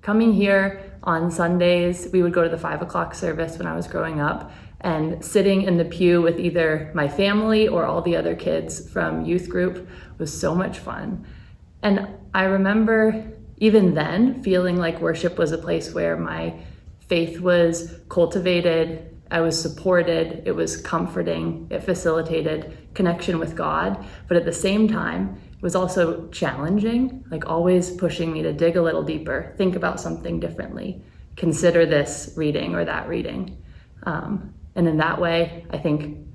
coming here on Sundays, we would go to the 5 o'clock service when I was growing up, and sitting in the pew with either my family or all the other kids from youth group was so much fun. And I remember even then feeling like worship was a place where my faith was cultivated, I was supported, it was comforting, it facilitated connection with God, but at the same time, it was also challenging, like always pushing me to dig a little deeper, think about something differently, consider this reading or that reading. And in that way, I think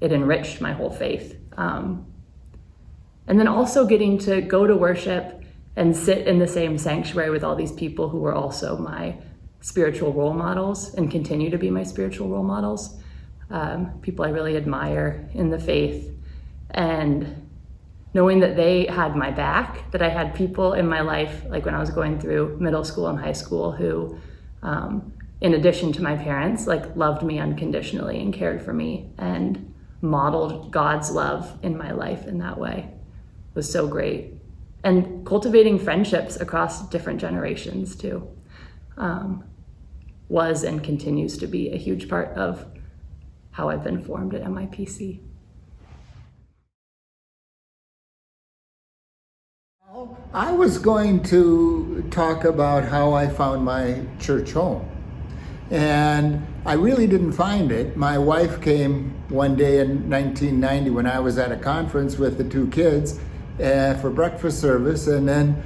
it enriched my whole faith. And then also getting to go to worship and sit in the same sanctuary with all these people who were also my spiritual role models and continue to be my spiritual role models. People I really admire in the faith, and knowing that they had my back, that I had people in my life, like when I was going through middle school and high school, who, in addition to my parents, like loved me unconditionally and cared for me and modeled God's love in my life in that way, was so great. And cultivating friendships across different generations too, was and continues to be a huge part of how I've been formed at MIPC. I was going to talk about how I found my church home. And I really didn't find it. My wife came one day in 1990 when I was at a conference with the two kids for breakfast service, and then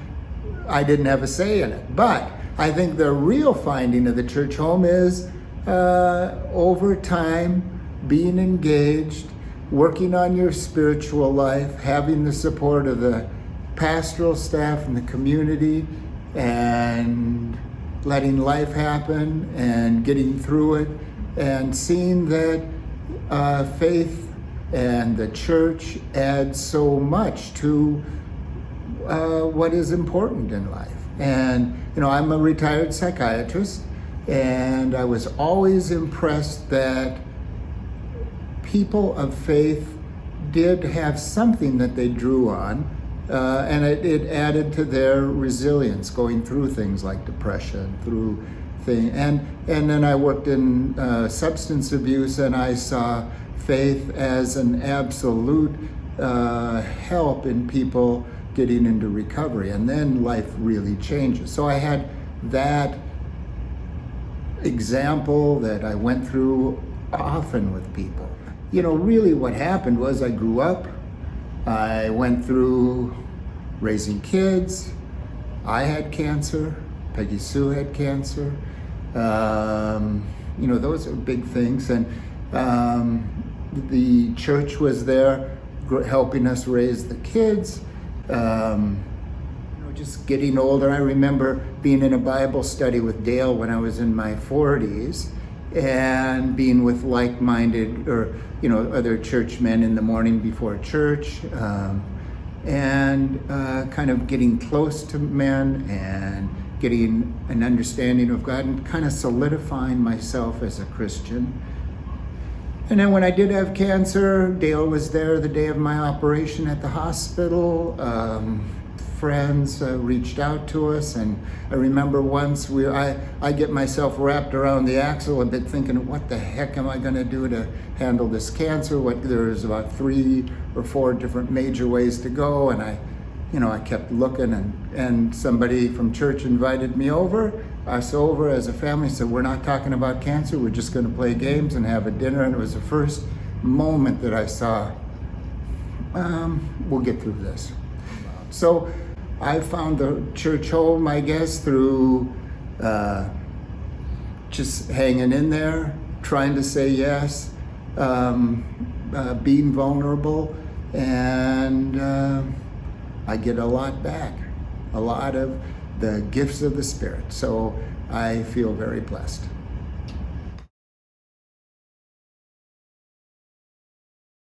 I didn't have a say in it. But I think the real finding of the church home is over time, being engaged, working on your spiritual life, having the support of the pastoral staff and the community, and letting life happen and getting through it, and seeing that faith and the church add so much to what is important in life. And I'm a retired psychiatrist, and I was always impressed that people of faith did have something that they drew on, and it added to their resilience going through things like depression, and then I worked in substance abuse, and I saw faith as an absolute help in people getting into recovery, and then life really changes. So I had that example that I went through often with people. Really what happened was I grew up, I went through raising kids, I had cancer, Peggy Sue had cancer, those are big things, and the church was there helping us raise the kids. Just getting older. I remember being in a Bible study with Dale when I was in my 40s, and being with like-minded or other churchmen in the morning before church, and kind of getting close to men and getting an understanding of God and kind of solidifying myself as a Christian. And then when I did have cancer, Dale was there the day of my operation at the hospital. Friends reached out to us, and I remember once I get myself wrapped around the axle a bit, thinking, what the heck am I going to do to handle this cancer? There's about 3 or 4 different major ways to go, and I kept looking, and somebody from church invited me over. Us over as a family, said, we're not talking about cancer, we're just going to play games and have a dinner. And it was the first moment that I saw, we'll get through this. So I found the church home, I guess, through just hanging in there, trying to say yes, being vulnerable, and I get a lot back, a lot of the gifts of the Spirit. So I feel very blessed.